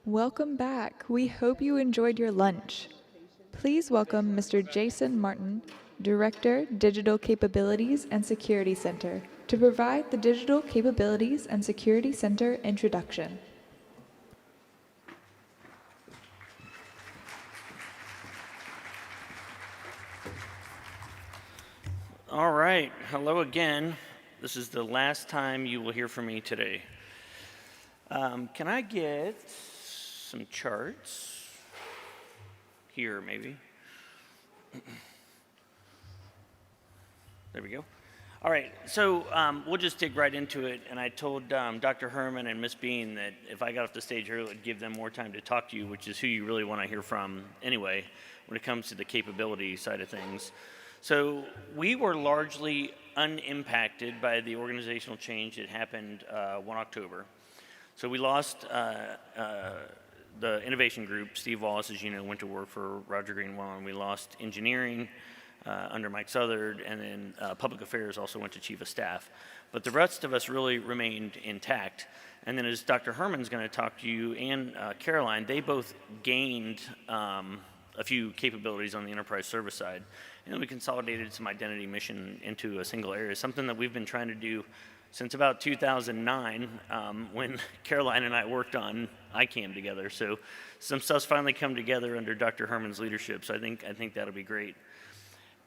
Welcome back. We hope you enjoyed your lunch. Please welcome Mr. Jason Martin, Director, Digital Capabilities and Security Center, to provide the Digital Capabilities and Security Center introduction. All right, hello again. This is the last time you will hear from me today. Can I get some charts? Here, maybe. There we go. All right, so we'll just dig right into it. And I told Dr. Herman and Ms. Bean that if I got off the stage early, it would give them more time to talk to you, which is who you really want to hear from anyway, when it comes to the capability side of things. So we were largely unimpacted by the organizational change that happened 1 October. So we lost the innovation group. Steve Wallace, as you know, went to work for Roger Greenwell, and we lost engineering under Mike Southard, and then public affairs also went to chief of staff. But the rest of us really remained intact. And then as Dr. Herman's going to talk to you and Caroline, they both gained a few capabilities on the enterprise service side. And we consolidated some identity mission into a single area, something that we've been trying to do since about 2009 when Caroline and I worked on ICAM together. So some stuff's finally come together under Dr. Herman's leadership, so I think that'll be great.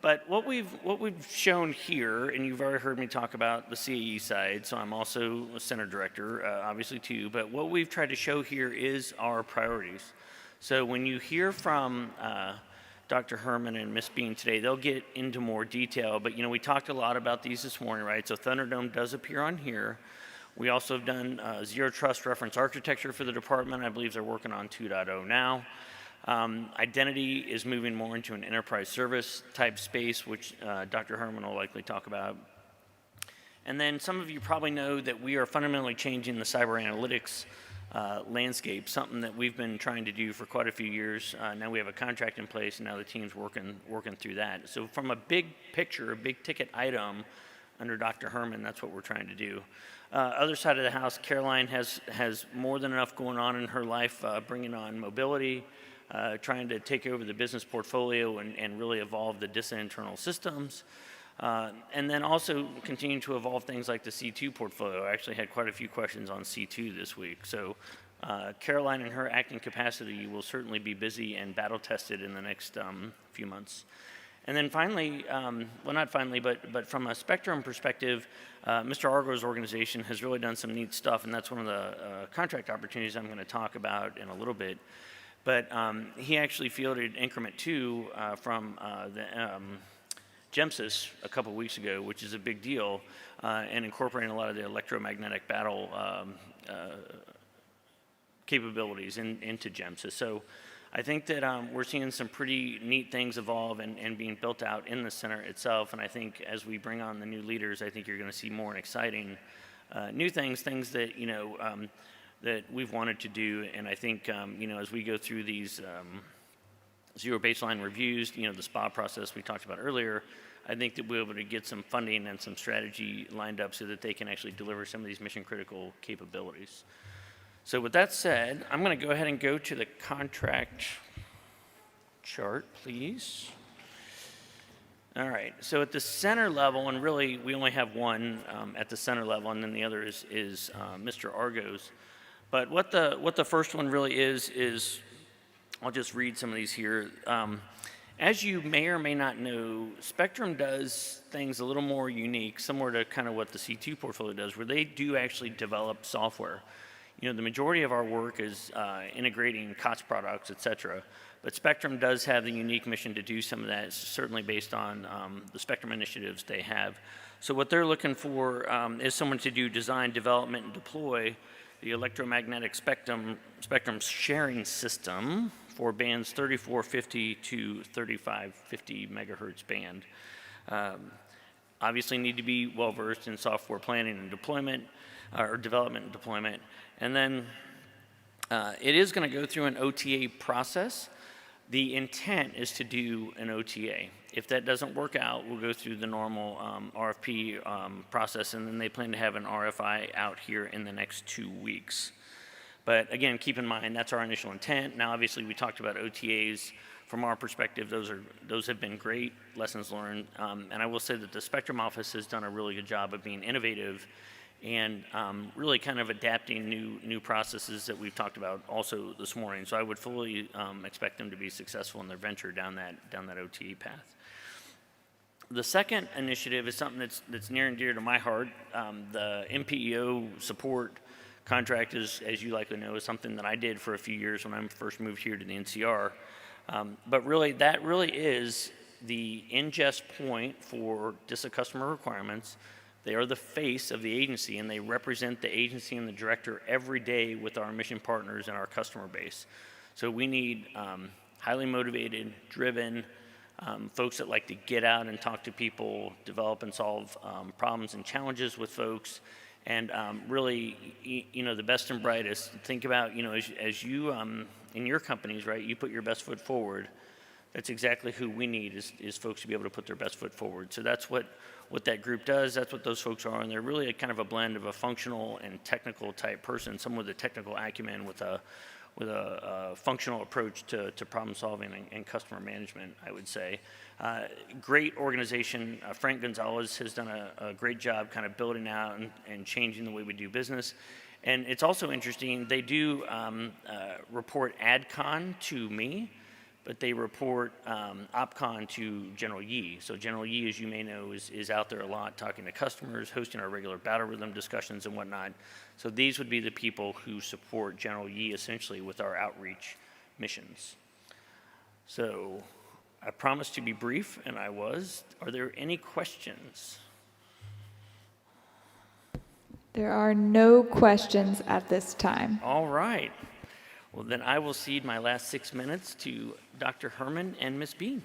But what we've shown here, and you've already heard me talk about the CAE side, so I'm also a center director, obviously too, but what we've tried to show here is our priorities. So when you hear from Dr. Herman and Ms. Bean today, they'll get into more detail, but we talked a lot about these this morning, right? So Thunderdome does appear on here. We also have done Zero Trust Reference Architecture for the department. I believe they're working on 2.0 now. Identity is moving more into an enterprise service type space, which Dr. Herman will likely talk about. And then some of you probably know that we are fundamentally changing the cyber analytics landscape, something that we've been trying to do for quite a few years. Now we have a contract in place, and now the team's working through that. So from a big picture, a big ticket item under Dr. Herman, that's what we're trying to do. Other side of the house, Caroline has more than enough going on in her life, bringing on mobility, trying to take over the business portfolio and really evolve the DISA internal systems. And then also continuing to evolve things like the C2 portfolio. I actually had quite a few questions on C2 this week. So Caroline in her acting capacity will certainly be busy and battle tested in the next few months. And then finally, well not finally, but from a Spectrum perspective, Mr. Argo's organization has really done some neat stuff, and that's one of the contract opportunities I'm going to talk about in a little bit. But he actually fielded Increment 2 from the GEMSIS a couple weeks ago, which is a big deal, and incorporating a lot of the electromagnetic battle capabilities into GEMSIS. So I think that we're seeing some pretty neat things evolve and being built out in the center itself, and I think as we bring on the new leaders, I think you're going to see more and exciting new things that, that we've wanted to do, and I think, as we go through these zero baseline reviews, the SPA process we talked about earlier, I think that we'll be able to get some funding and some strategy lined up so that they can actually deliver some of these mission critical capabilities. So with that said, I'm going to go ahead and go to the contract chart, please. All right, so at the center level, and really we only have one at the center level, and then the other is Mr. Argo's. But what the first one really is I'll just read some of these here. As you may or may not know, Spectrum does things a little more unique, similar to kind of what the C2 portfolio does, where they do actually develop software. The majority of our work is integrating COTS products, et cetera. But Spectrum does have the unique mission to do some of that, certainly based on the Spectrum initiatives they have. So what they're looking for is someone to do design, development, and deploy the electromagnetic spectrum sharing system for bands 3450 to 3550 megahertz band. Obviously need to be well versed in software planning and deployment, or development and deployment. And then it is going to go through an OTA process. The intent is to do an OTA. If that doesn't work out, we'll go through the normal RFP process, and then they plan to have an RFI out here in the next 2 weeks. But again, keep in mind, that's our initial intent. Now, obviously, we talked about OTAs. From our perspective, those have been great lessons learned. And I will say that the Spectrum office has done a really good job of being innovative and really kind of adapting new processes that we've talked about also this morning. So I would fully expect them to be successful in their venture down that OTA path. The second initiative is something that's near and dear to my heart. The MPEO support contract is, as you likely know, is something that I did for a few years when I first moved here to the NCR. But really, that really is the ingest point for DISA customer requirements. They are the face of the agency, and they represent the agency and the director every day with our mission partners and our customer base. So we need highly motivated, driven folks that like to get out and talk to people, develop and solve problems and challenges with folks, and really, the best and brightest. Think about, as you, in your companies, right, you put your best foot forward. That's exactly who we need is folks to be able to put their best foot forward. So that's what that group does. That's what those folks are, and they're really a kind of a blend of a functional and technical type person, someone with a technical acumen with a functional approach to problem solving and customer management, I would say. Great organization. Frank Gonzalez has done a great job kind of building out and changing the way we do business. And it's also interesting, they do report AdCon to me, but they report OpCon to General Yee. So General Yee, as you may know, is out there a lot talking to customers, hosting our regular battle rhythm discussions and whatnot. So these would be the people who support General Yee essentially with our outreach missions. So I promised to be brief, and I was. Are there any questions? There are no questions at this time. All right. Well, then I will cede my last 6 minutes to Dr. Herman and Ms. Bean.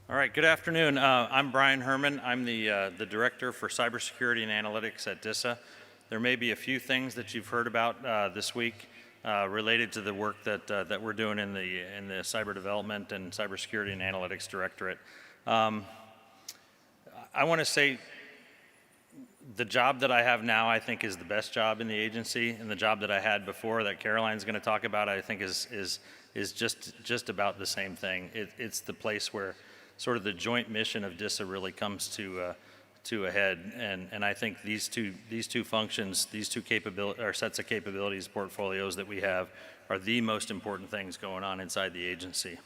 All right, good afternoon. I'm Brian Herman. I'm the Director for Cybersecurity and Analytics at DISA. There may be a few things that you've heard about this week related to the work that we're doing in the Cyber Development and Cybersecurity and Analytics Directorate. I want to say the job that I have now, I think, is the best job in the agency, and the job that I had before that Caroline's going to talk about, I think is just about the same thing. It's the place where sort of the joint mission of DISA really comes to a head, and I think these two functions, these two sets of capabilities portfolios that we have are the most important things going on inside the agency.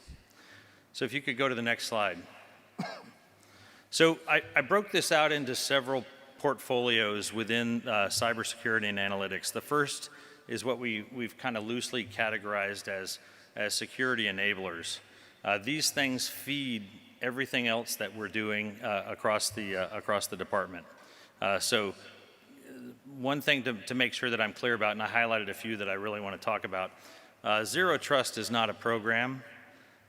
So if you could go to the next slide. So I broke this out into several portfolios within cybersecurity and analytics. The first is what we've kind of loosely categorized as security enablers. These things feed everything else that we're doing across the department. So one thing to make sure that I'm clear about, and I highlighted a few that I really want to talk about, Zero Trust is not a program.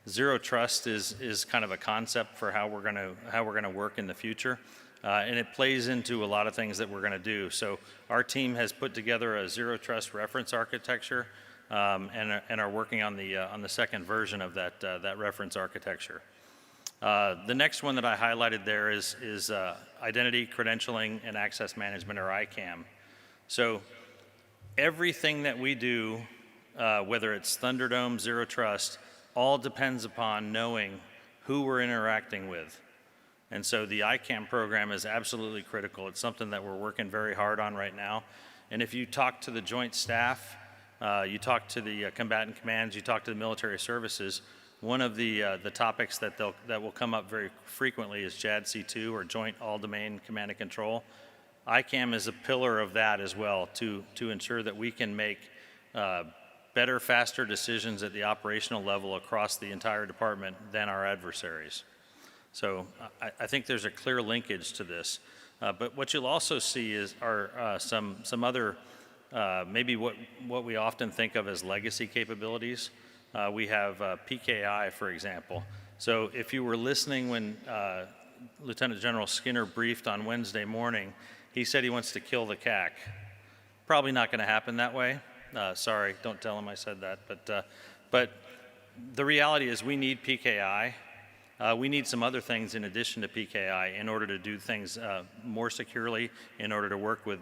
Zero Trust is kind of a concept for how we're going to work in the future, and it plays into a lot of things that we're going to do. So our team has put together a Zero Trust reference architecture, and are working on the second version of that reference architecture. The next one that I highlighted there is Identity, Credentialing, and Access Management, or ICAM. So everything that we do, whether it's Thunderdome, Zero Trust, all depends upon knowing who we're interacting with. And so the ICAM program is absolutely critical. It's something that we're working very hard on right now. And if you talk to the joint staff, you talk to the combatant commands, you talk to the military services, one of the topics that will come up very frequently is JADC2, or Joint All-Domain Command and Control. ICAM is a pillar of that as well to ensure that we can make better, faster decisions at the operational level across the entire department than our adversaries. So I think there's a clear linkage to this. But what you'll also see are some other, maybe what we often think of as legacy capabilities. We have PKI, for example. So if you were listening when Lieutenant General Skinner briefed on Wednesday morning, he said he wants to kill the CAC. Probably not going to happen that way. Sorry, don't tell him I said that. But the reality is we need PKI. We need some other things in addition to PKI in order to do things more securely, in order to work with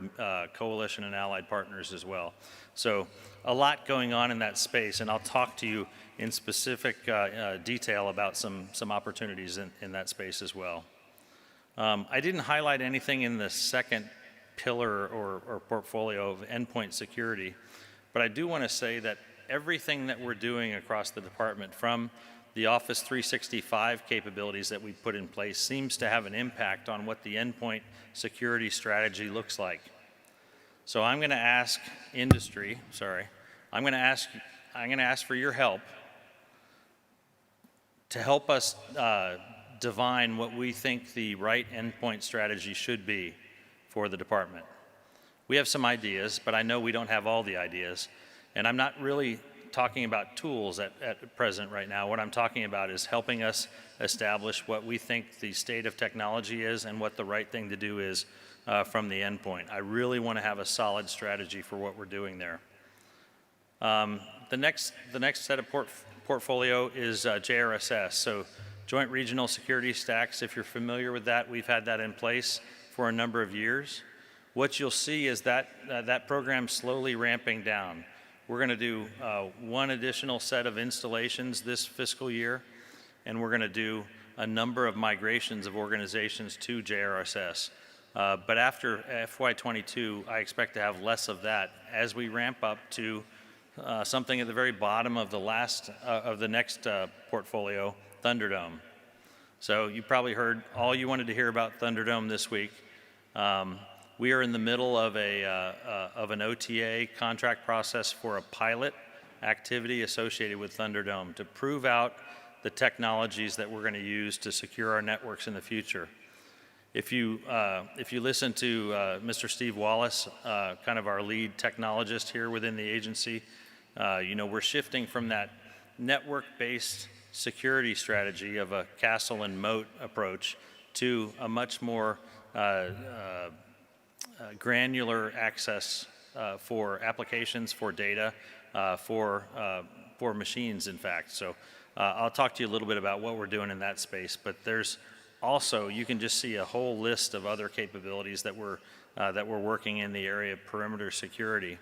coalition and allied partners as well. So a lot going on in that space, and I'll talk to you in specific detail about some opportunities in that space as well. I didn't highlight anything in the second pillar or portfolio of endpoint security, but I do want to say that everything that we're doing across the department, from the Office 365 capabilities that we put in place, seems to have an impact on what the endpoint security strategy looks like. So I'm going to ask industry, I'm going to ask for your help to help us divine what we think the right endpoint strategy should be for the department. We have some ideas, but I know we don't have all the ideas, and I'm not really talking about tools at present right now. What I'm talking about is helping us establish what we think the state of technology is and what the right thing to do is from the endpoint. I really want to have a solid strategy for what we're doing there. The next set of portfolio is JRSS, so Joint Regional Security Stacks. If you're familiar with that, we've had that in place for a number of years. What you'll see is that that program slowly ramping down. We're going to do one additional set of installations this fiscal year, and we're going to do a number of migrations of organizations to JRSS. But after FY22, I expect to have less of that as we ramp up to something at the very bottom of the next portfolio, Thunderdome. So you probably heard all you wanted to hear about Thunderdome this week. We are in the middle of an OTA contract process for a pilot activity associated with Thunderdome to prove out the technologies that we're going to use to secure our networks in the future. If you listen to Mr. Steve Wallace, kind of our lead technologist here within the agency, we're shifting from that network-based security strategy of a castle and moat approach to a much more granular access for applications, for data, for machines, in fact. So I'll talk to you a little bit about what we're doing in that space, but there's also, you can just see a whole list of other capabilities that we're working in the area of perimeter security.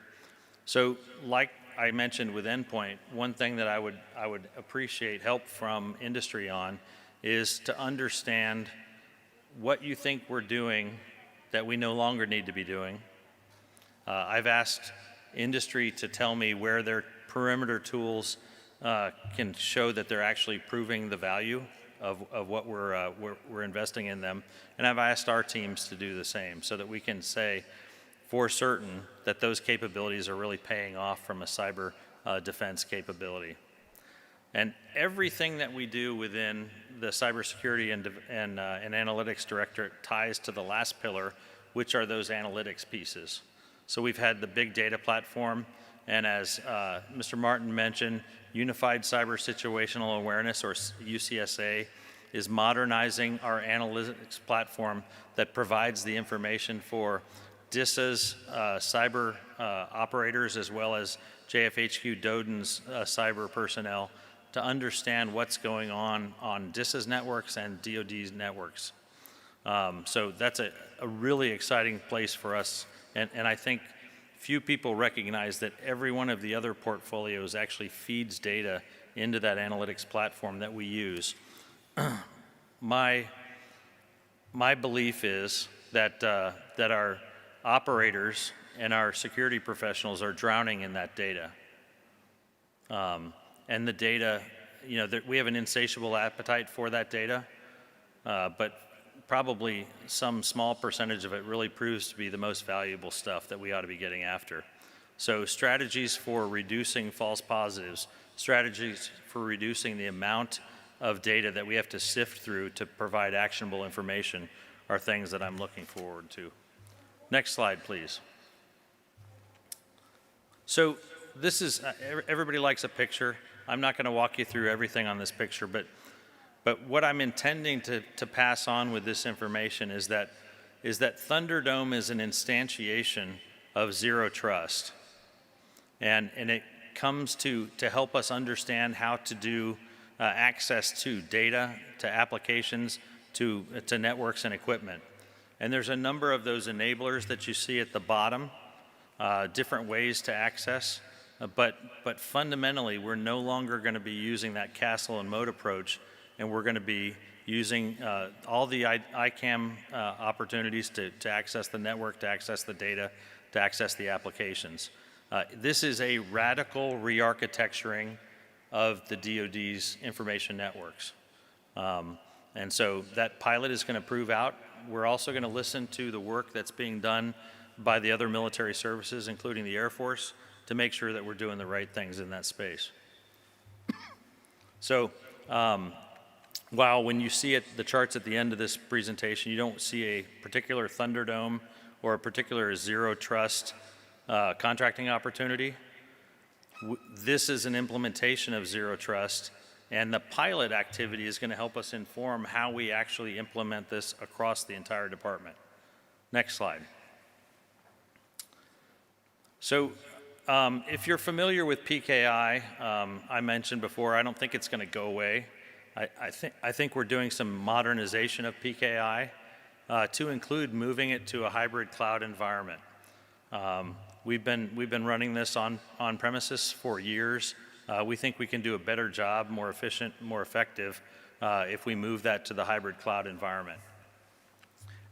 So like I mentioned with Endpoint, one thing that I would appreciate help from industry on is to understand what you think we're doing that we no longer need to be doing. I've asked industry to tell me where their perimeter tools can show that they're actually proving the value of what we're investing in them, and I've asked our teams to do the same so that we can say for certain that those capabilities are really paying off from a cyber defense capability. And everything that we do within the cybersecurity and analytics directorate ties to the last pillar, which are those analytics pieces. So we've had the big data platform, and as Mr. Martin mentioned, Unified Cyber Situational Awareness, or UCSA, is modernizing our analytics platform that provides the information for DISA's cyber operators, as well as JFHQ DOD's cyber personnel, to understand what's going on DISA's networks and DOD's networks. So that's a really exciting place for us, and I think few people recognize that every one of the other portfolios actually feeds data into that analytics platform that we use. My belief is that our operators and our security professionals are drowning in that data. And the data, we have an insatiable appetite for that data, but probably some small percentage of it really proves to be the most valuable stuff that we ought to be getting after. So strategies for reducing false positives, strategies for reducing the amount of data that we have to sift through to provide actionable information are things that I'm looking forward to. Next slide, please. So this is, everybody likes a picture. I'm not going to walk you through everything on this picture, but what I'm intending to pass on with this information is that Thunderdome is an instantiation of zero trust. And it comes to help us understand how to do access to data, to applications, to networks and equipment. And there's a number of those enablers that you see at the bottom, different ways to access. But fundamentally, we're no longer going to be using that castle and moat approach, and we're going to be using all the ICAM opportunities to access the network, to access the data, to access the applications. This is a radical re-architecturing of the DoD's information networks. And so that pilot is going to prove out. We're also going to listen to the work that's being done by the other military services, including the Air Force, to make sure that we're doing the right things in that space. So while when you see the charts at the end of this presentation, you don't see a particular Thunderdome or a particular zero trust contracting opportunity, this is an implementation of zero trust, and the pilot activity is going to help us inform how we actually implement this across the entire department. Next slide. So if you're familiar with PKI, I mentioned before, I don't think it's going to go away. I think we're doing some modernization of PKI to include moving it to a hybrid cloud environment. We've been running this on premises for years. We think we can do a better job, more efficient, more effective if we move that to the hybrid cloud environment.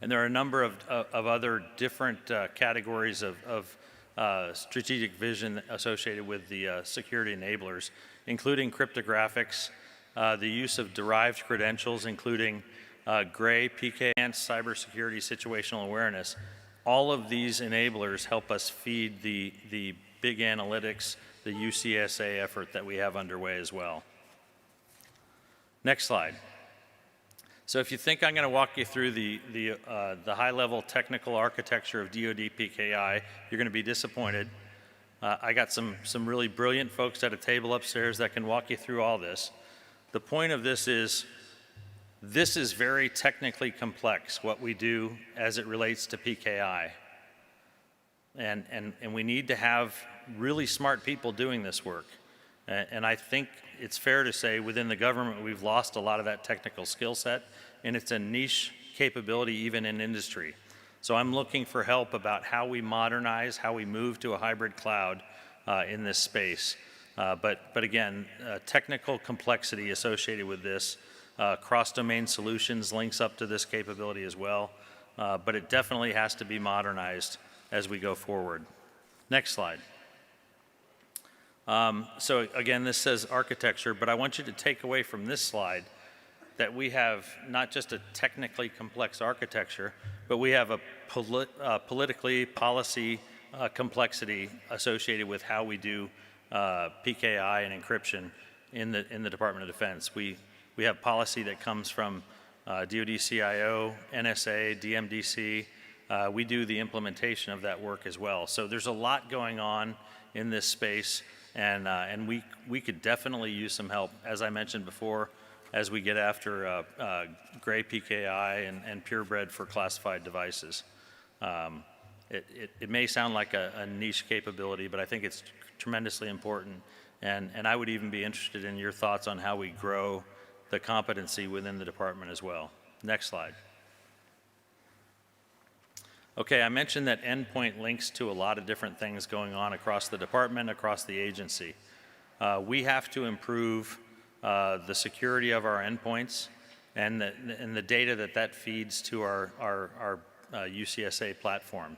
And there are a number of other different categories of strategic vision associated with the security enablers, including cryptographics, the use of derived credentials, including GRAY, PKI, and cybersecurity situational awareness. All of these enablers help us feed the big analytics, the UCSA effort that we have underway as well. Next slide. So if you think I'm going to walk you through the high-level technical architecture of DOD PKI, you're going to be disappointed. I got some really brilliant folks at a table upstairs that can walk you through all this. The point of this is very technically complex, what we do as it relates to PKI. And we need to have really smart people doing this work. And I think it's fair to say within the government we've lost a lot of that technical skill set, and it's a niche capability even in industry. So I'm looking for help about how we modernize, how we move to a hybrid cloud in this space. But again, technical complexity associated with this, cross-domain solutions links up to this capability as well, but it definitely has to be modernized as we go forward. Next slide. So again, this says architecture, but I want you to take away from this slide that we have not just a technically complex architecture, but we have a policy complexity associated with how we do PKI and encryption in the Department of Defense. We have policy that comes from DoD CIO, NSA, DMDC. We do the implementation of that work as well. So there's a lot going on in this space, and we could definitely use some help, as I mentioned before, as we get after gray PKI and purebred for classified devices. It may sound like a niche capability, but I think it's tremendously important, and I would even be interested in your thoughts on how we grow the competency within the department as well. Next slide. Okay, I mentioned that Endpoint links to a lot of different things going on across the department, across the agency. We have to improve the security of our endpoints and the data that feeds to our UCSA platform.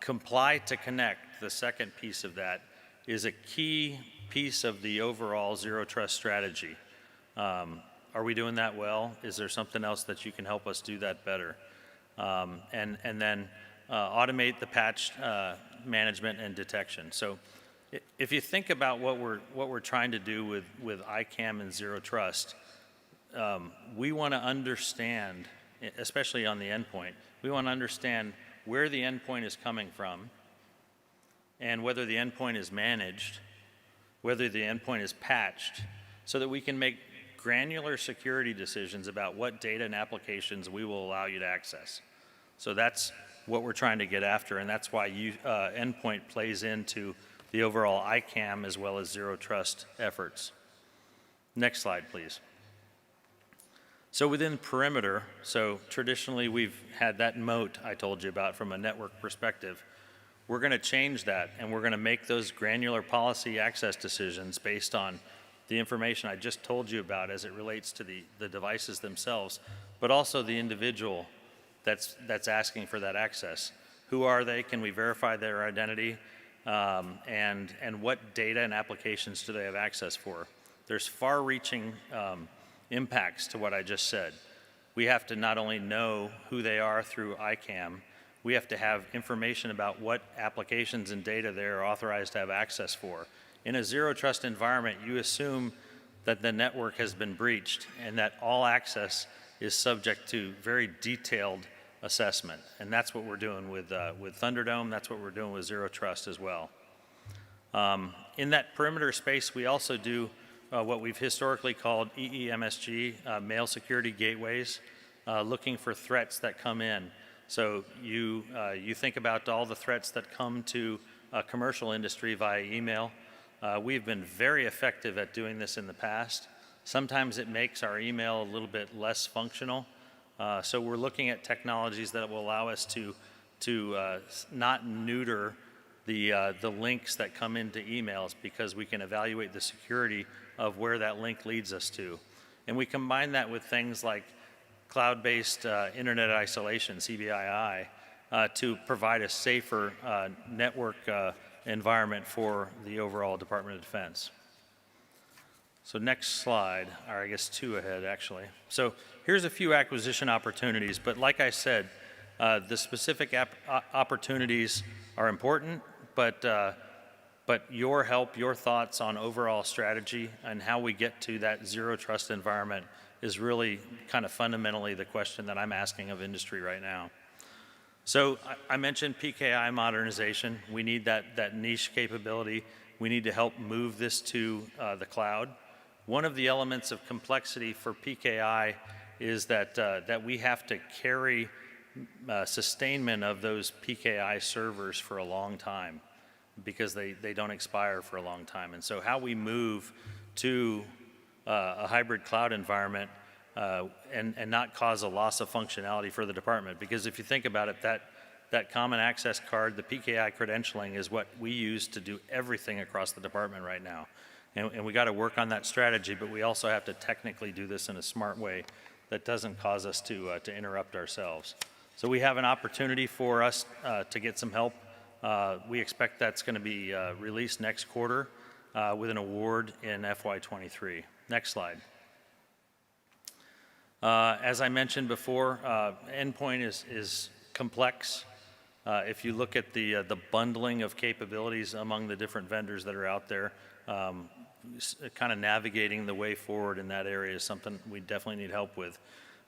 Comply to connect, the second piece of that, is a key piece of the overall zero trust strategy. Are we doing that well? Is there something else that you can help us do that better? And then automate the patch management and detection. So if you think about what we're trying to do with ICAM and zero trust, we want to understand, especially on the endpoint, we want to understand where the endpoint is coming from and whether the endpoint is managed, whether the endpoint is patched, so that we can make granular security decisions about what data and applications we will allow you to access. So that's what we're trying to get after, and that's why Endpoint plays into the overall ICAM as well as zero trust efforts. Next slide, please. So within perimeter, so traditionally we've had that moat I told you about from a network perspective. We're going to change that, and we're going to make those granular policy access decisions based on the information I just told you about as it relates to the devices themselves, but also the individual that's asking for that access. Who are they? Can we verify their identity? And what data and applications do they have access for? There's far-reaching impacts to what I just said. We have to not only know who they are through ICAM, we have to have information about what applications and data they're authorized to have access for. In a zero trust environment, you assume that the network has been breached and that all access is subject to very detailed assessment. And that's what we're doing with Thunderdome. That's what we're doing with zero trust as well. In that perimeter space, we also do what we've historically called EEMSG, mail security gateways, looking for threats that come in. So you think about all the threats that come to commercial industry via email. We've been very effective at doing this in the past. Sometimes it makes our email a little bit less functional. So we're looking at technologies that will allow us to not neuter the links that come into emails, because we can evaluate the security of where that link leads us to. And we combine that with things like cloud-based internet isolation, CBII, to provide a safer network environment for the overall Department of Defense. So next slide, or I guess two ahead actually. So here's a few acquisition opportunities, but like I said, the specific opportunities are important, but your help, your thoughts on overall strategy and how we get to that zero trust environment is really kind of fundamentally the question that I'm asking of industry right now. So I mentioned PKI modernization. We need that niche capability. We need to help move this to the cloud. One of the elements of complexity for PKI is that we have to carry sustainment of those PKI servers for a long time, because they don't expire for a long time. And so how we move to a hybrid cloud environment and not cause a loss of functionality for the department. Because if you think about it, that common access card, the PKI credentialing, is what we use to do everything across the department right now. And we got to work on that strategy, but we also have to technically do this in a smart way that doesn't cause us to interrupt ourselves. So we have an opportunity for us to get some help. We expect that's going to be released next quarter with an award in FY23. Next slide. As I mentioned before, Endpoint is complex. If you look at the bundling of capabilities among the different vendors that are out there, kind of navigating the way forward in that area is something we definitely need help with.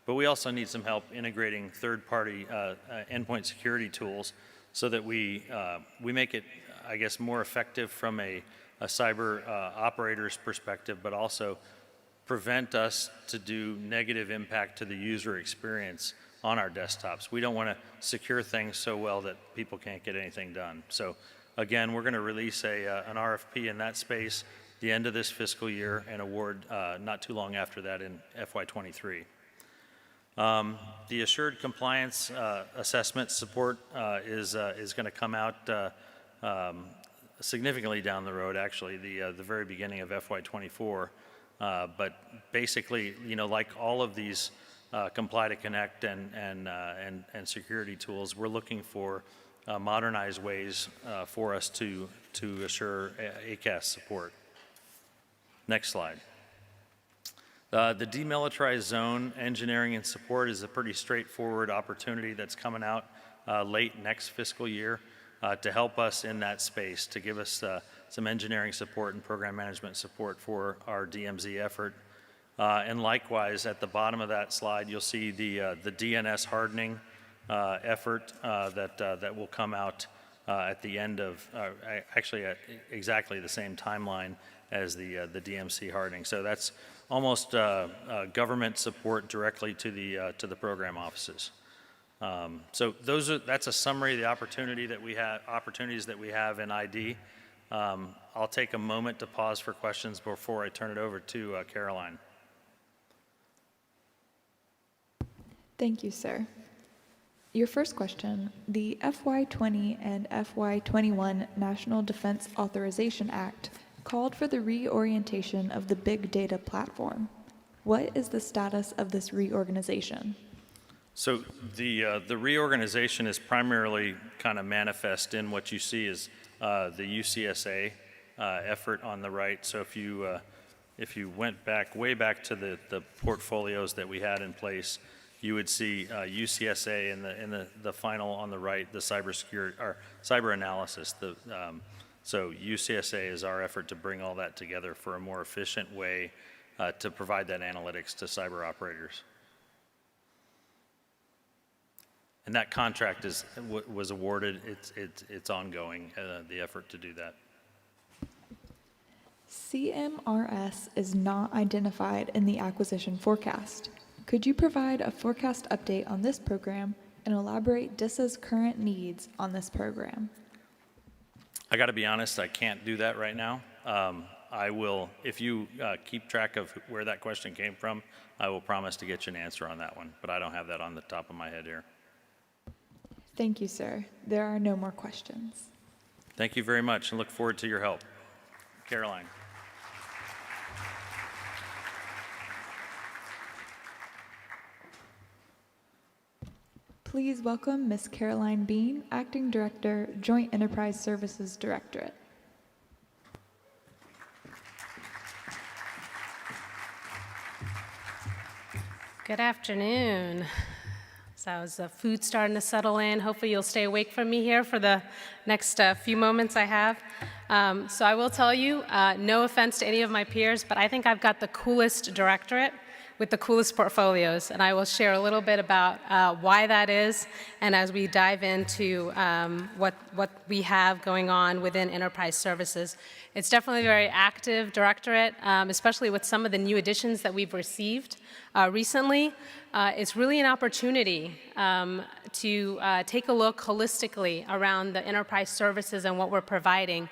But we also need some help integrating third-party endpoint security tools so that we make it, I guess, more effective from a cyber operator's perspective, but also prevent us to do negative impact to the user experience on our desktops. We don't want to secure things so well that people can't get anything done. So again, we're going to release an RFP in that space the end of this fiscal year and award not too long after that in FY23. The assured compliance assessment support is going to come out significantly down the road, actually, the very beginning of FY24. But basically, you know, like all of these Comply to Connect and security tools, we're looking for modernized ways for us to assure ACAS support. Next slide. The demilitarized zone engineering and support is a pretty straightforward opportunity that's coming out late next fiscal year to help us in that space, to give us some engineering support and program management support for our DMZ effort. And likewise, at the bottom of that slide, you'll see the DNS hardening effort that will come out at the end of, actually at exactly the same timeline as the DMC hardening. So that's almost government support directly to the program offices. So that's a summary of the opportunities that we have in ID. I'll take a moment to pause for questions before I turn it over to Caroline. Thank you, sir. Your first question, the FY20 and FY21 National Defense Authorization Act called for the reorientation of the big data platform. What is the status of this reorganization? So the reorganization is primarily kind of manifest in what you see as the UCSA effort on the right. So if you went way back to the portfolios that we had in place, you would see UCSA in the final on the right, the cybersecurity or cyber analysis. So UCSA is our effort to bring all that together for a more efficient way to provide that analytics to cyber operators. And that contract was awarded. It's ongoing. The effort to do that. CMRS is not identified in the acquisition forecast. Could you provide a forecast update on this program and elaborate DISA's current needs on this program? I got to be honest, I can't do that right now. I will, if you keep track of where that question came from, I will promise to get you an answer on that one, but I don't have that on the top of my head here. Thank you, sir. There are no more questions. Thank you very much and look forward to your help. Caroline. Please welcome Ms. Caroline Bean, Acting Director, Joint Enterprise Services Directorate. Good afternoon. So as the food's starting to settle in, hopefully you'll stay awake from me here for the next few moments I have. So I will tell you, no offense to any of my peers, but I think I've got the coolest directorate with the coolest portfolios, and I will share a little bit about why that is, and as we dive into what we have going on within enterprise services. It's definitely a very active directorate, especially with some of the new additions that we've received recently. It's really an opportunity to take a look holistically around the enterprise services and what we're providing.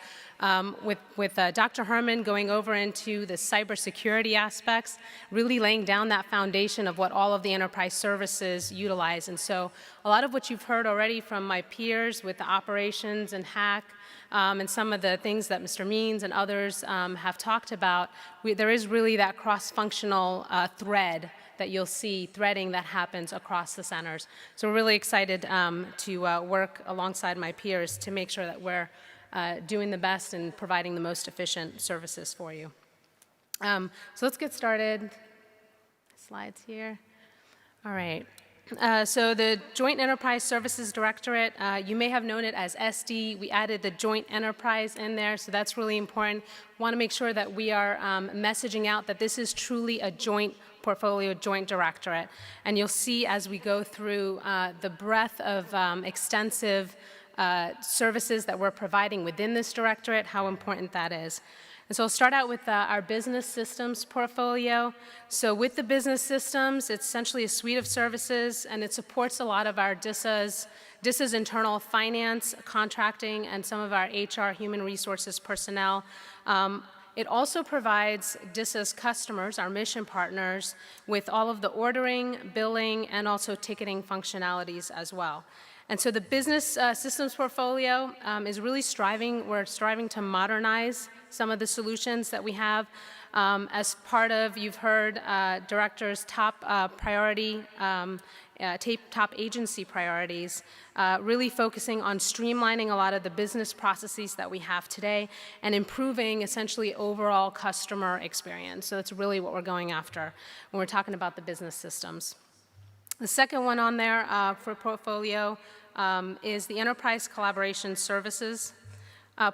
With Dr. Herman going over into the cybersecurity aspects, really laying down that foundation of what all of the enterprise services utilize. And so a lot of what you've heard already from my peers with the operations and hack, and some of the things that Mr. Means and others have talked about, there is really that cross-functional thread that you'll see threading that happens across the centers. So we're really excited to work alongside my peers to make sure that we're doing the best and providing the most efficient services for you. So let's get started. Slides here. All right. So the Joint Enterprise Services Directorate, you may have known it as SD. We added the Joint Enterprise in there, so that's really important. Want to make sure that we are messaging out that this is truly a joint portfolio, joint directorate. And you'll see as we go through the breadth of extensive services that we're providing within this directorate, how important that is. And so I'll start out with our business systems portfolio. So with the business systems, it's essentially a suite of services, and it supports a lot of our DISA's internal finance, contracting, and some of our HR, human resources personnel. It also provides DISA's customers, our mission partners, with all of the ordering, billing, and also ticketing functionalities as well. And so the business systems portfolio is really we're striving to modernize some of the solutions that we have. As part of, you've heard directors' top priority, top agency priorities, really focusing on streamlining a lot of the business processes that we have today and improving essentially overall customer experience. So that's really what we're going after when we're talking about the business systems. The second one on there for portfolio is the Enterprise Collaboration Services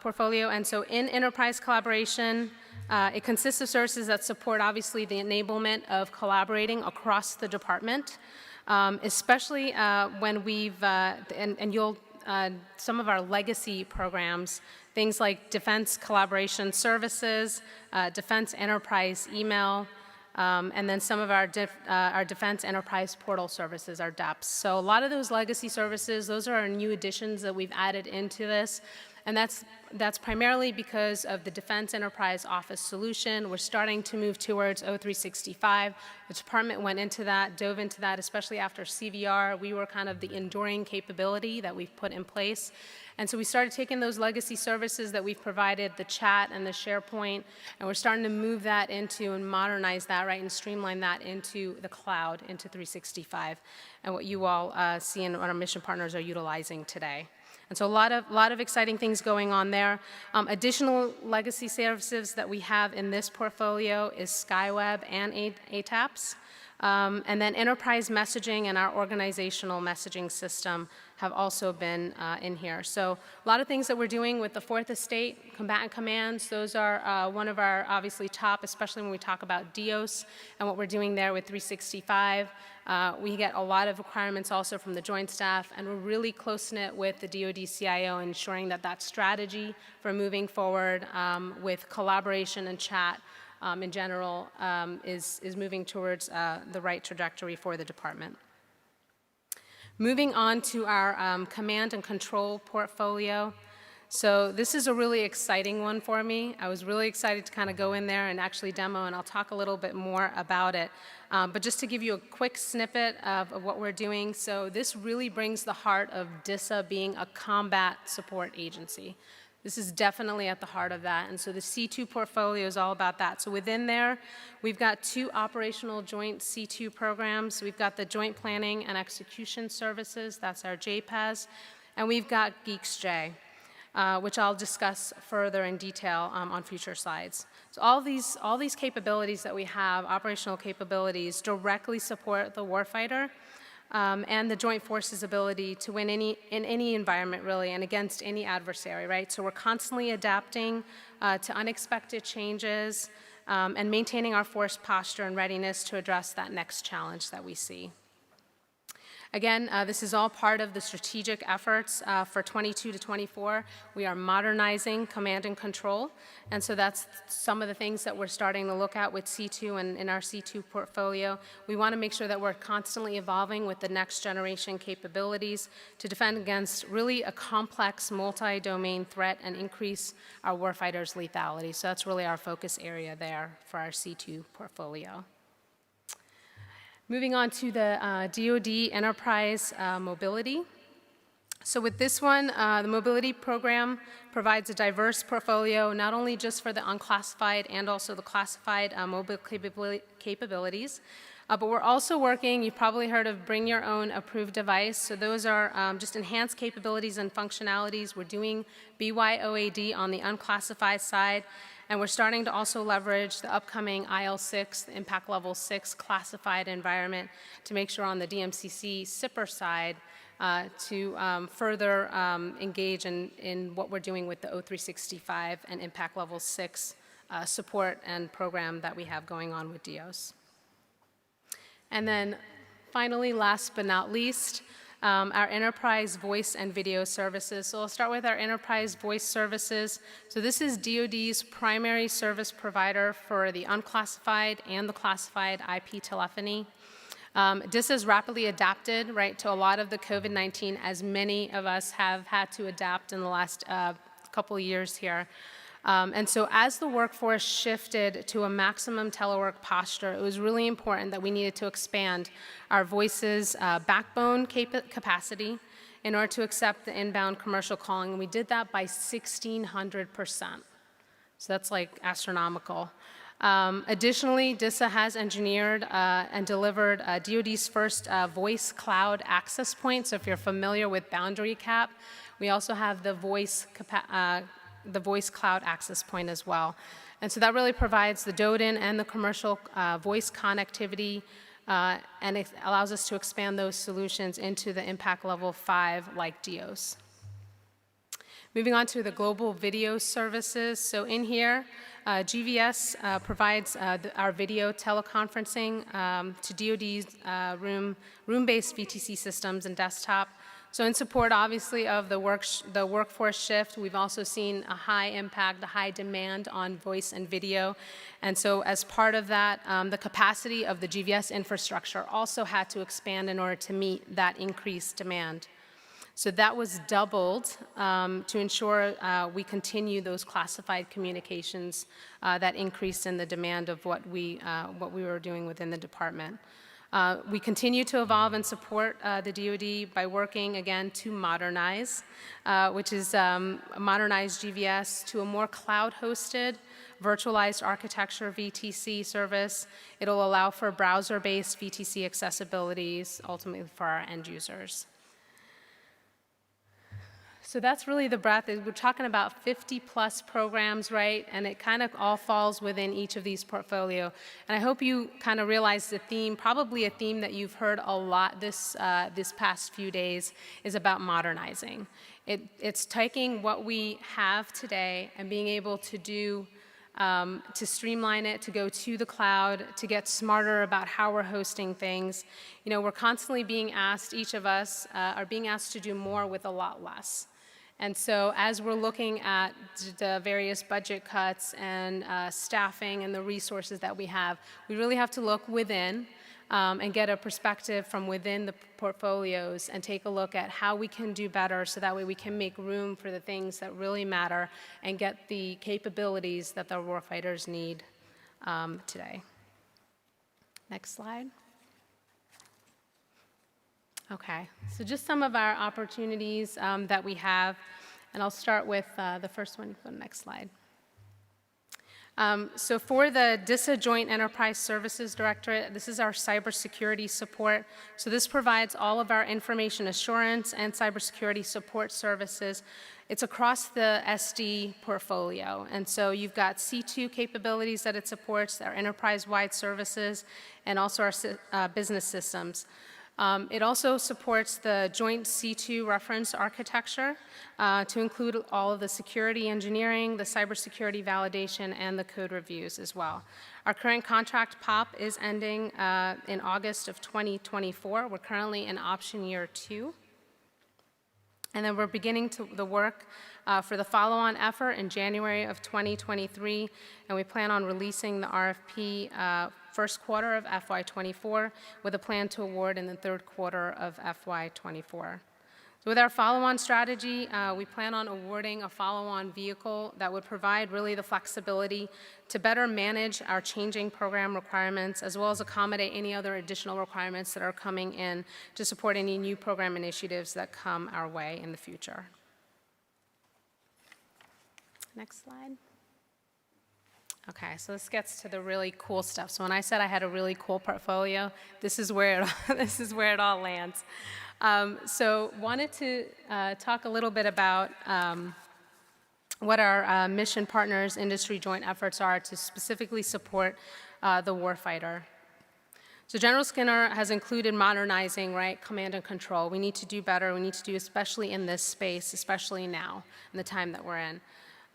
portfolio. And so in Enterprise Collaboration, it consists of services that support, obviously, the enablement of collaborating across the department, especially when we've, and you'll, some of our legacy programs, things like Defense Collaboration Services, Defense Enterprise Email, and then some of our Defense Enterprise Portal Services, our DEPs. So a lot of those legacy services, those are our new additions that we've added into this. And that's primarily because of the Defense Enterprise Office solution. We're starting to move towards O365. The department went into that, dove into that, especially after CVR. We were kind of the enduring capability that we've put in place. And so we started taking those legacy services that we've provided, the chat and the SharePoint, and we're starting to move that into and modernize that, right, and streamline that into the cloud, into 365, and what you all see and what our mission partners are utilizing today. And so a lot of exciting things going on there. Additional legacy services that we have in this portfolio is SkyWeb and ATAPS. And then enterprise messaging and our organizational messaging system have also been in here. So a lot of things that we're doing with the Fourth Estate, combatant commands, those are one of our obviously top, especially when we talk about DIOS and what we're doing there with 365. We get a lot of requirements also from the Joint Staff, and we're really close-knit with the DoD CIO, ensuring that that strategy for moving forward with collaboration and chat in general is moving towards the right trajectory for the department. Moving on to our command and control portfolio. So this is a really exciting one for me. I was really excited to kind of go in there and actually demo, and I'll talk a little bit more about it. But just to give you a quick snippet of what we're doing, so this really brings the heart of DISA being a combat support agency. This is definitely at the heart of that, and so the C2 portfolio is all about that. So within there, we've got 2 operational joint C2 programs. We've got the Joint Planning and Execution Services, that's our JPAS, and we've got GeeksJ, which I'll discuss further in detail on future slides. So all these capabilities that we have, operational capabilities, directly support the warfighter and the Joint Forces' ability to win in any environment, really, and against any adversary, right? So we're constantly adapting to unexpected changes and maintaining our force posture and readiness to address that next challenge that we see. Again, this is all part of the strategic efforts for 22 to 24. We are modernizing command and control, and so that's some of the things that we're starting to look at with C2 and in our C2 portfolio. We want to make sure that we're constantly evolving with the next generation capabilities to defend against really a complex multi-domain threat and increase our warfighters' lethality. So that's really our focus area there for our C2 portfolio. Moving on to the DoD Enterprise Mobility. So with this one, the mobility program provides a diverse portfolio, not only just for the unclassified and also the classified mobile capabilities, but we're also working, you've probably heard of Bring Your Own Approved Device. So those are just enhanced capabilities and functionalities. We're doing BYOAD on the unclassified side. And we're starting to also leverage the upcoming IL6, the Impact Level 6 classified environment, to make sure on the DMCC SIPR side to further engage in what we're doing with the O365 and Impact Level 6 support and program that we have going on with DIOS. And then finally, last but not least, our enterprise voice and video services. So I'll start with our enterprise voice services. So this is DoD's primary service provider for the unclassified and the classified IP telephony. DISA has rapidly adapted, right, to a lot of the COVID-19, as many of us have had to adapt in the last couple of years here. And so as the workforce shifted to a maximum telework posture, it was really important that we needed to expand our voice's backbone capacity in order to accept the inbound commercial calling. And we did that by 1,600%. So that's like astronomical. Additionally, DISA has engineered and delivered DoD's first voice cloud access point. So if you're familiar with Boundary Cap, we also have the voice cloud access point as well. And so that really provides the DoDIN and the commercial voice connectivity, and it allows us to expand those solutions into the Impact Level 5 like DIOS. Moving on to the global video services. So in here, GVS provides our video teleconferencing to DoD's room-based VTC systems and desktop. So in support, obviously, of the workforce shift, we've also seen a high impact, a high demand on voice and video. And so as part of that, the capacity of the GVS infrastructure also had to expand in order to meet that increased demand. So that was doubled to ensure we continue those classified communications that increased in the demand of what we were doing within the department. We continue to evolve and support the DoD by working, again, to modernize, which is modernize GVS to a more cloud-hosted, virtualized architecture VTC service. It'll allow for browser-based VTC accessibilities, ultimately for our end users. So that's really the breadth. We're talking about 50-plus programs, right? And it kind of all falls within each of these portfolio. And I hope you kind of realize the theme, probably a theme that you've heard a lot this past few days, is about modernizing. It's taking what we have today and being able to do, to streamline it, to go to the cloud, to get smarter about how we're hosting things. You know, we're constantly being asked, each of us are being asked to do more with a lot less. And so as we're looking at the various budget cuts and staffing and the resources that we have, we really have to look within and get a perspective from within the portfolios and take a look at how we can do better so that way we can make room for the things that really matter and get the capabilities that the warfighters need today. Next slide. Okay, so just some of our opportunities that we have, and I'll start with the first one. Go to the next slide. So for the DISA Joint Enterprise Services Directorate, this is our cybersecurity support. So this provides all of our information assurance and cybersecurity support services. It's across the SD portfolio. And so you've got C2 capabilities that it supports, our enterprise-wide services, and also our business systems. It also supports the joint C2 reference architecture to include all of the security engineering, the cybersecurity validation, and the code reviews as well. Our current contract POP is ending in August of 2024. We're currently in option year 2. And then we're beginning the work for the follow-on effort in January of 2023, and we plan on releasing the RFP first quarter of FY24 with a plan to award in the third quarter of FY24. So with our follow-on strategy, we plan on awarding a follow-on vehicle that would provide really the flexibility to better manage our changing program requirements as well as accommodate any other additional requirements that are coming in to support any new program initiatives that come our way in the future. Next slide. Okay, so this gets to the really cool stuff. So when I said I had a really cool portfolio, this is where it all lands. So wanted to talk a little bit about what our mission partners, industry joint efforts are to specifically support the warfighter. So General Skinner has included modernizing, right, command and control. We need to do better. We need to do, especially in this space, especially now, in the time that we're in.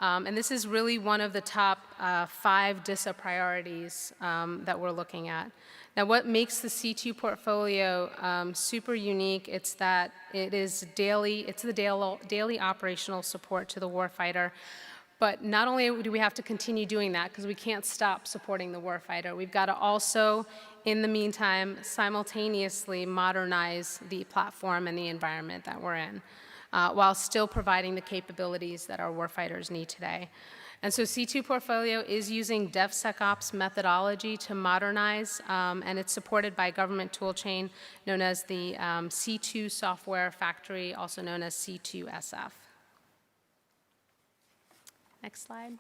And this is really one of the top 5 DISA priorities that we're looking at. Now, what makes the C2 portfolio super unique, it's that it's the daily operational support to the warfighter. But not only do we have to continue doing that, because we can't stop supporting the warfighter, we've got to also, in the meantime, simultaneously modernize the platform and the environment that we're in, while still providing the capabilities that our warfighters need today. And so C2 portfolio is using DevSecOps methodology to modernize, and it's supported by a government toolchain known as the C2 Software Factory, also known as C2SF. Next slide.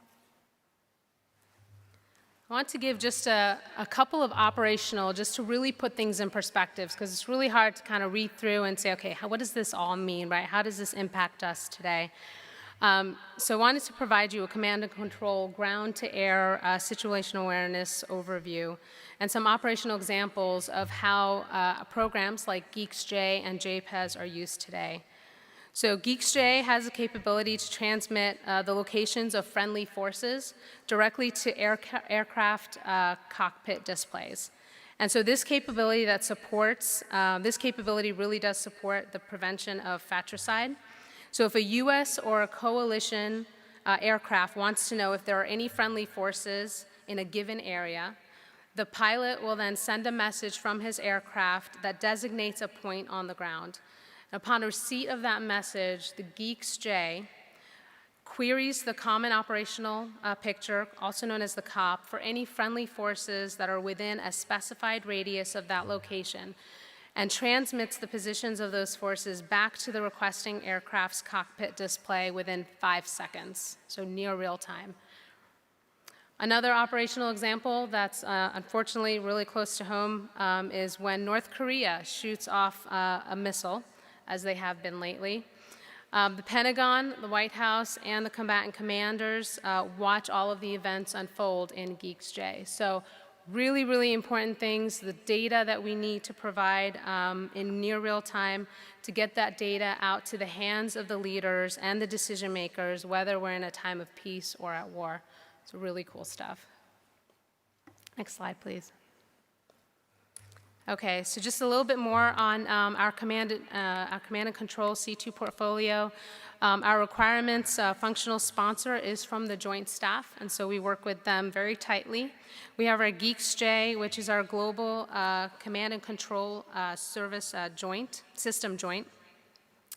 I want to give just a couple of operational, just to really put things in perspectives, because it's really hard to kind of read through and say, okay, what does this all mean, right? How does this impact us today? So I wanted to provide you a command and control, ground-to-air situational awareness overview, and some operational examples of how programs like GeeksJ and JPES are used today. So GeeksJ has the capability to transmit the locations of friendly forces directly to aircraft cockpit displays. And so this capability that supports, this capability really does support the prevention of fratricide. So if a US or a coalition aircraft wants to know if there are any friendly forces in a given area, the pilot will then send a message from his aircraft that designates a point on the ground. Upon receipt of that message, the GEEX-J queries the Common Operational Picture, also known as the COP, for any friendly forces that are within a specified radius of that location, and transmits the positions of those forces back to the requesting aircraft's cockpit display within 5 seconds, so near real time. Another operational example that's unfortunately really close to home is when North Korea shoots off a missile, as they have been lately. The Pentagon, the White House, and the combatant commanders watch all of the events unfold in GEEX-J. So really, really important things, the data that we need to provide in near real time to get that data out to the hands of the leaders and the decision makers, whether we're in a time of peace or at war. So really cool stuff. Next slide, please. Okay, so just a little bit more on our command and control C2 portfolio. Our requirements functional sponsor is from the Joint Staff, and so we work with them very tightly. We have our GEEX-J, which is our global command and control service system joint.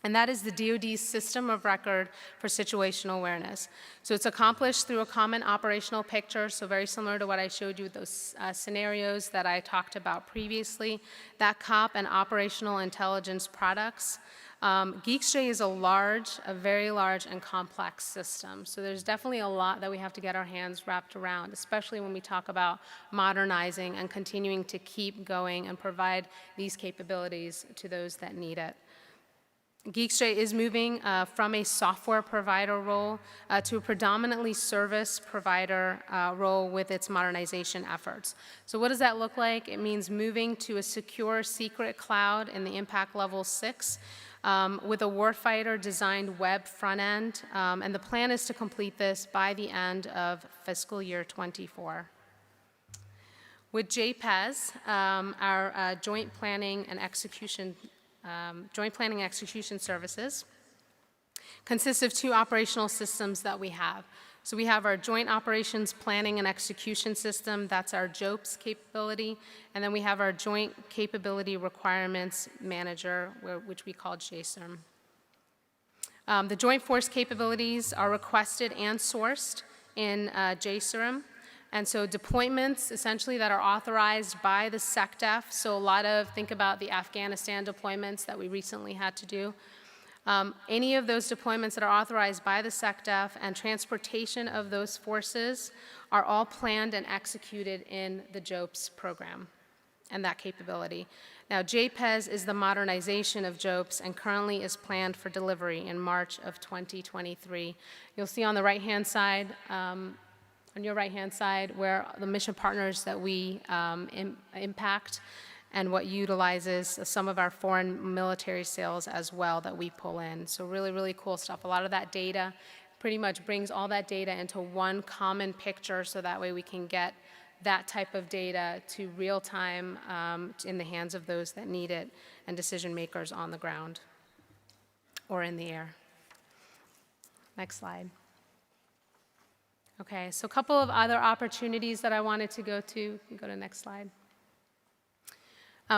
And that is the DoD's system of record for situational awareness. So it's accomplished through a common operational picture, so very similar to what I showed you with those scenarios that I talked about previously. That COP and operational intelligence products. GEEX-J is a very large and complex system. So there's definitely a lot that we have to get our hands wrapped around, especially when we talk about modernizing and continuing to keep going and provide these capabilities to those that need it. GEEX-J is moving from a software provider role to a predominantly service provider role with its modernization efforts. So what does that look like? It means moving to a secure secret cloud in the impact level 6 with a warfighter designed web front end. And the plan is to complete this by the end of fiscal year 24. With JPES, our Joint Planning and Execution Services consists of 2 operational systems that we have. So we have our Joint Operations Planning and Execution System, that's our JOPS capability, and then we have our Joint Capability Requirements Manager, which we call JSRM. The Joint Force capabilities are requested and sourced in JSRM. And so deployments, essentially, that are authorized by the SecDef, so think about the Afghanistan deployments that we recently had to do. Any of those deployments that are authorized by the SecDef and transportation of those forces are all planned and executed in the JOPS program and that capability. Now, JPES is the modernization of JOPS and currently is planned for delivery in March of 2023. You'll see on the right-hand side, on your right-hand side, where the mission partners that we impact and what utilizes some of our foreign military sales as well that we pull in. So really, really cool stuff. A lot of that data pretty much brings all that data into one common picture so that way we can get that type of data to real time in the hands of those that need it and decision makers on the ground or in the air. Next slide. Okay, so a couple of other opportunities that I wanted to go to. You can go to the next slide.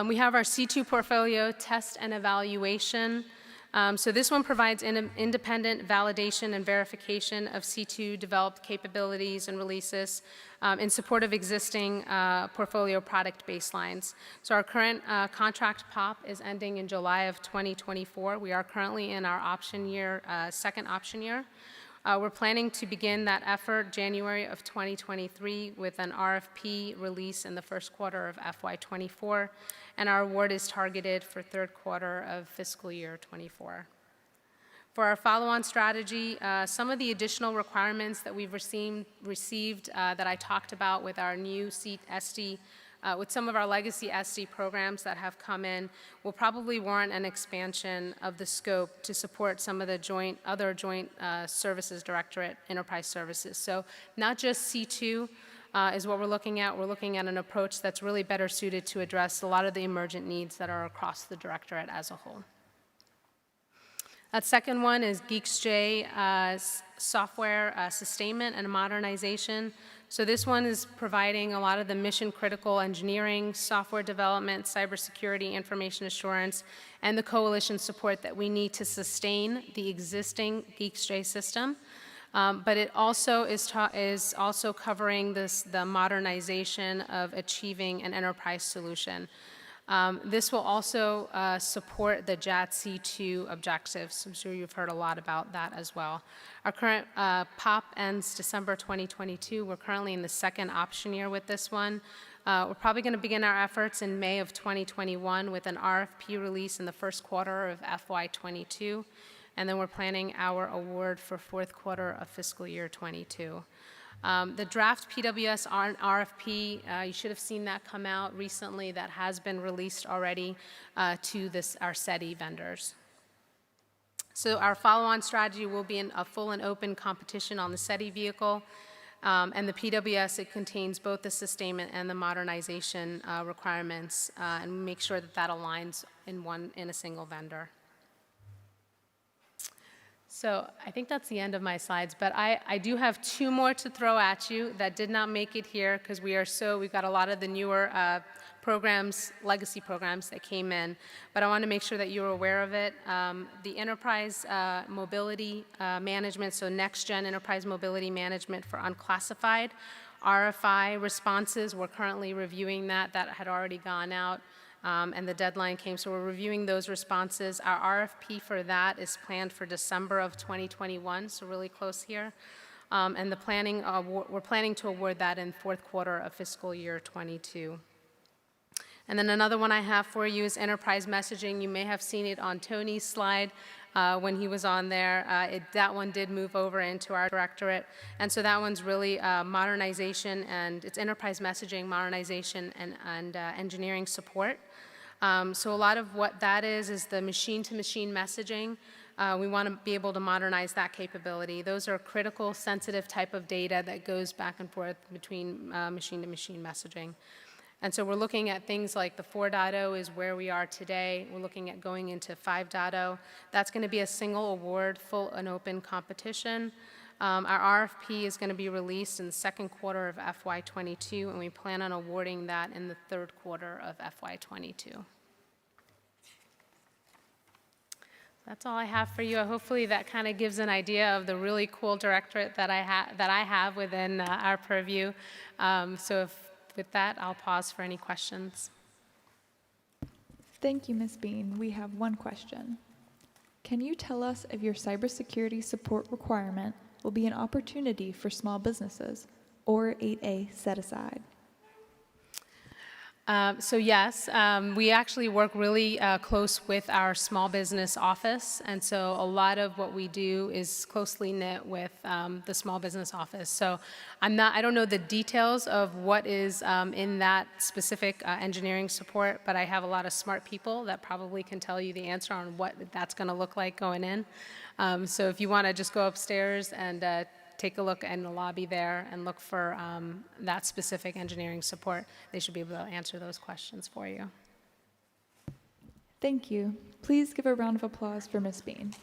We have our C2 portfolio, test and evaluation. So this one provides independent validation and verification of C2 developed capabilities and releases in support of existing portfolio product baselines. So our current contract POP is ending in July of 2024. We are currently in our option year, second option year. We're planning to begin that effort January of 2023 with an RFP release in the first quarter of FY24, and our award is targeted for third quarter of fiscal year 24. For our follow-on strategy, some of the additional requirements that we've received that I talked about with our new seat SD, with some of our legacy SD programs that have come in, will probably warrant an expansion of the scope to support some of the other joint services Directorate enterprise services. So not just C2 is what we're looking at. We're looking at an approach that's really better suited to address a lot of the emergent needs that are across the Directorate as a whole. That second one is GEEX-J software sustainment and modernization. So this one is providing a lot of the mission-critical engineering, software development, cybersecurity, information assurance, and the coalition support that we need to sustain the existing Geekstray system. But it also is also covering the modernization of achieving an enterprise solution. This will also support the JADC2 objectives. I'm sure you've heard a lot about that as well. Our current POP ends December 2022. We're currently in the second option year with this one. We're probably going to begin our efforts in May of 2021 with an RFP release in the first quarter of FY22. And then we're planning our award for fourth quarter of fiscal year 22. The draft PWS RFP, you should have seen that come out recently. That has been released already to our SETI vendors. So our follow-on strategy will be a full and open competition on the SETI vehicle. And the PWS, it contains both the sustainment and the modernization requirements, and make sure that that aligns in a single vendor. So I think that's the end of my slides, but I do have two more to throw at you that did not make it here because we've got a lot of the newer programs, legacy programs that came in, but I want to make sure that you're aware of it. The enterprise mobility management, so next-gen enterprise mobility management for unclassified RFI responses, we're currently reviewing that. That had already gone out. And the deadline came, so we're reviewing those responses. Our RFP for that is planned for December of 2021, so really close here. And we're planning to award that in fourth quarter of fiscal year 22. And then another one I have for you is enterprise messaging. You may have seen it on Tony's slide when he was on there. That one did move over into our directorate. And so that one's really modernization, and it's enterprise messaging, modernization, and engineering support. So a lot of what that is the machine-to-machine messaging. We want to be able to modernize that capability. Those are critical, sensitive type of data that goes back and forth between machine-to-machine messaging. And so we're looking at things like the 4.0 is where we are today. We're looking at going into 5.0. That's going to be a single award, full and open competition. Our RFP is going to be released in the second quarter of FY22, and we plan on awarding that in the third quarter of FY22. That's all I have for you. Hopefully that kind of gives an idea of the really cool directorate that I have within our purview. With that, I'll pause for any questions. Thank you, Ms. Bean. We have one question. Can you tell us if your cybersecurity support requirement will be an opportunity for small businesses or 8A set aside? So yes, we actually work really close with our small business office, and so a lot of what we do is closely knit with the small business office. So I don't know the details of what is in that specific engineering support, but I have a lot of smart people that probably can tell you the answer on what that's going to look like going in. So if you want to just go upstairs and take a look in the lobby there and look for that specific engineering support. They should be able to answer those questions for you. Thank you. Please give a round of applause for Ms. Bean.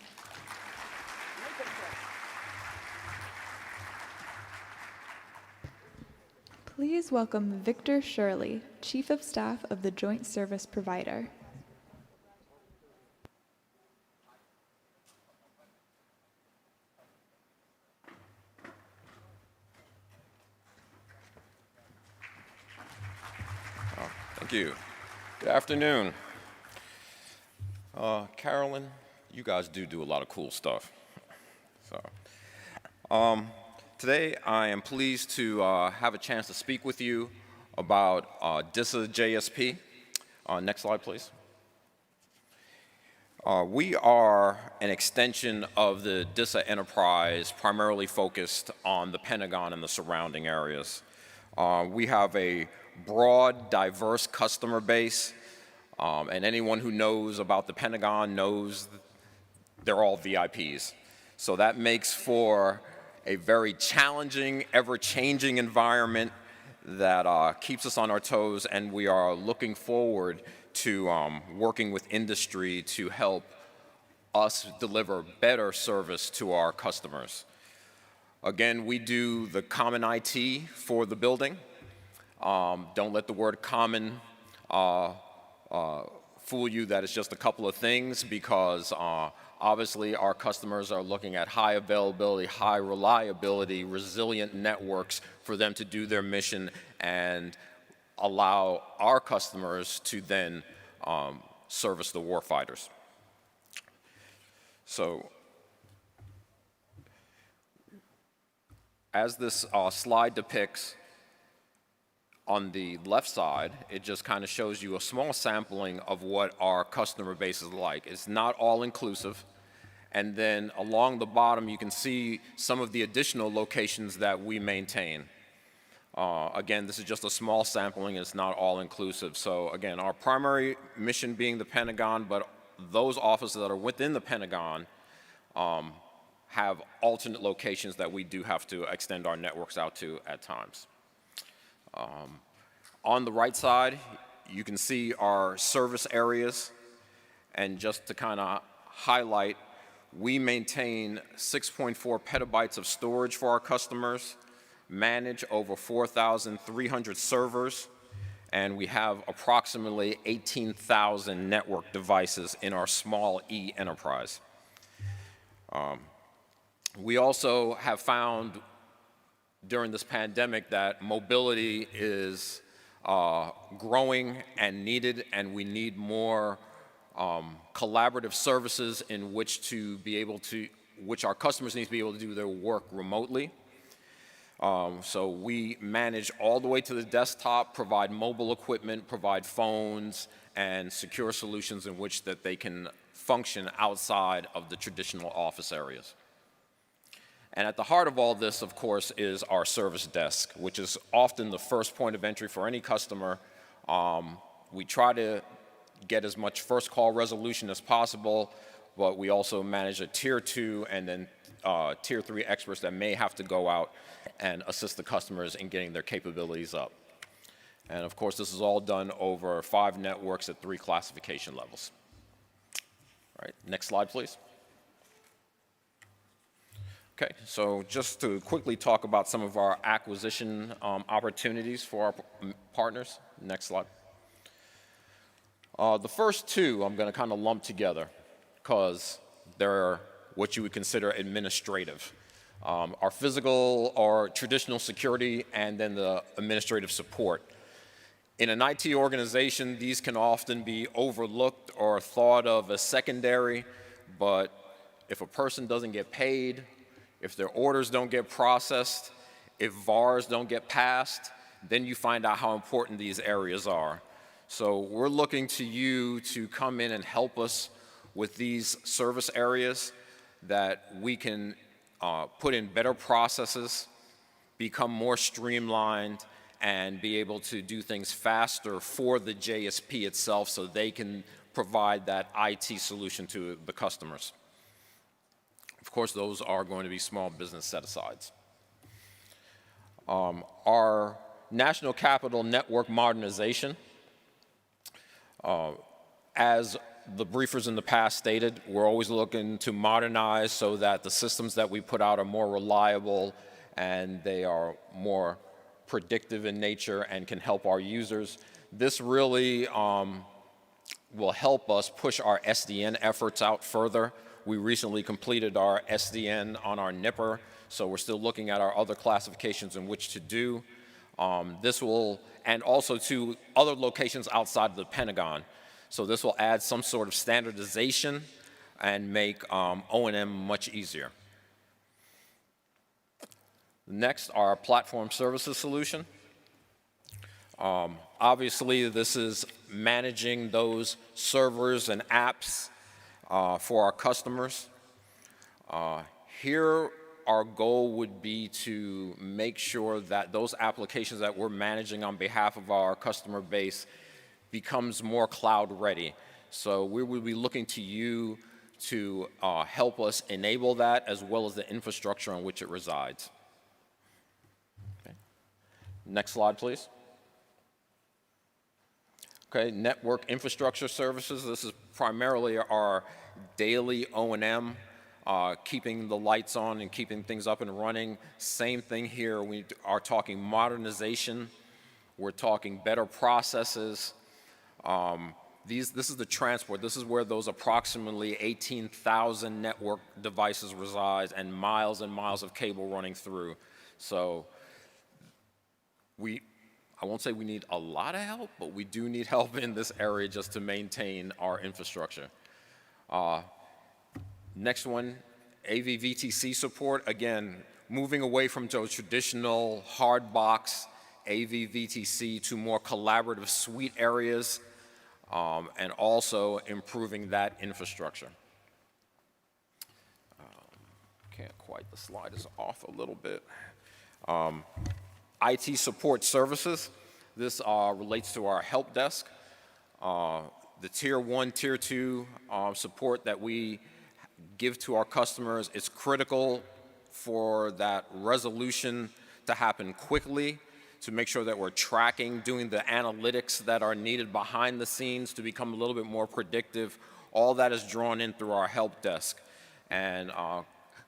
Please welcome Victor Shirley, Chief of Staff of the Joint Service Provider. Thank you. Good afternoon. Carolyn, you guys do a lot of cool stuff. So, today I am pleased to have a chance to speak with you about DISA JSP. Next slide, please. We are an extension of the DISA enterprise, primarily focused on the Pentagon and the surrounding areas. We have a broad, diverse customer base, and anyone who knows about the Pentagon knows they're all VIPs. So that makes for a very challenging, ever-changing environment that keeps us on our toes, and we are looking forward to working with industry to help us deliver better service to our customers. Again, we do the common IT for the building. Don't let the word common fool you that it's just a couple of things, because obviously our customers are looking at high availability, high reliability, resilient networks for them to do their mission and allow our customers to then service the warfighters. So as this slide depicts, on the left side, it just kind of shows you a small sampling of what our customer base is like. It's not all inclusive. And then along the bottom, you can see some of the additional locations that we maintain. Again, this is just a small sampling. It's not all inclusive. So again, our primary mission being the Pentagon, but those offices that are within the Pentagon have alternate locations that we do have to extend our networks out to at times. On the right side, you can see our service areas, and just to kind of highlight, we maintain 6.4 petabytes of storage for our customers, manage over 4,300 servers, and we have approximately 18,000 network devices in our small E enterprise. We also have found during this pandemic that mobility is growing and needed, and we need more collaborative services in which our customers need to be able to do their work remotely. So we manage all the way to the desktop, provide mobile equipment, provide phones, and secure solutions in which that they can function outside of the traditional office areas. And at the heart of all this, of course, is our service desk, which is often the first point of entry for any customer. We try to get as much first call resolution as possible, but we also manage a tier 2 and then tier 3 experts that may have to go out and assist the customers in getting their capabilities up. And of course, this is all done over 5 networks at 3 classification levels. All right, next slide, please. Okay, so just to quickly talk about some of our acquisition opportunities for our partners. Next slide. The first 2 I'm going to kind of lump together because they're what you would consider administrative. Our physical or traditional security, and then the administrative support. In an IT organization, these can often be overlooked or thought of as secondary, but if a person doesn't get paid, if their orders don't get processed, if VARs don't get passed, then you find out how important these areas are. So we're looking to you to come in and help us with these service areas that we can put in better processes, become more streamlined, and be able to do things faster for the JSP itself so they can provide that IT solution to the customers. Of course, those are going to be small business set-asides. Our National Capital Network modernization, as the briefers in the past stated, we're always looking to modernize so that the systems that we put out are more reliable and they are more predictive in nature and can help our users. This really will help us push our SDN efforts out further. We recently completed our SDN on our NIPR, so we're still looking at our other classifications in which to do. This will, and also to other locations outside of the Pentagon. So this will add some sort of standardization and make O&M much easier. Next, our platform services solution. Obviously, this is managing those servers and apps for our customers. Here, our goal would be to make sure that those applications that we're managing on behalf of our customer base becomes more cloud ready. So we will be looking to you to help us enable that as well as the infrastructure on which it resides. Okay. Next slide, please. Okay, network infrastructure services. This is primarily our daily O&M. keeping the lights on and keeping things up and running. Same thing here. We are talking modernization. We're talking better processes. This is the transport. This is where those approximately 18,000 network devices reside and miles of cable running through. So I won't say we need a lot of help, but we do need help in this area just to maintain our infrastructure. Next one, AV-VTC support. Again, moving away from those traditional hard box AV-VTC to more collaborative suite areas, and also improving that infrastructure. Can't quite, the slide is off a little bit. IT support services. This relates to our help desk. The tier 1, tier 2 support that we give to our customers is critical for that resolution to happen quickly, to make sure that we're tracking, doing the analytics that are needed behind the scenes to become a little bit more predictive. All that is drawn in through our help desk. And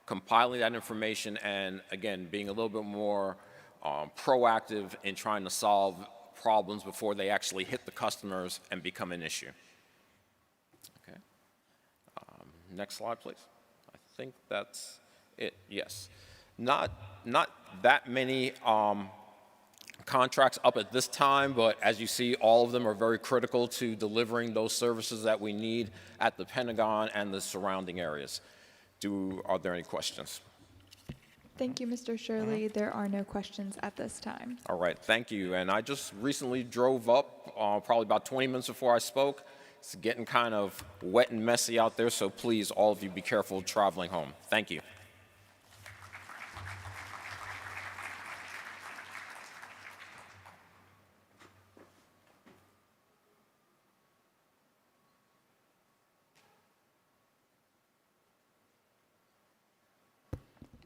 compiling that information and, again, being a little bit more proactive in trying to solve problems before they actually hit the customers and become an issue. Okay. Next slide, please. I think that's it. Yes. Not that many contracts up at this time, but as you see, all of them are very critical to delivering those services that we need at the Pentagon and the surrounding areas. Are there any questions? Thank you, Mr. Shirley. There are no questions at this time. All right, thank you. And I just recently drove up, probably about 20 minutes before I spoke. It's getting kind of wet and messy out there, so please, all of you, be careful traveling home. Thank you.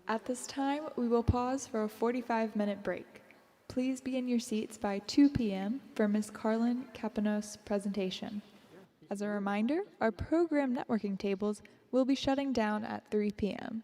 At this time, we will pause for a 45-minute break. Please be in your seats by 2 p.m. for Ms. Carlin Capanos' presentation. As a reminder, our program networking tables will be shutting down at 3 p.m.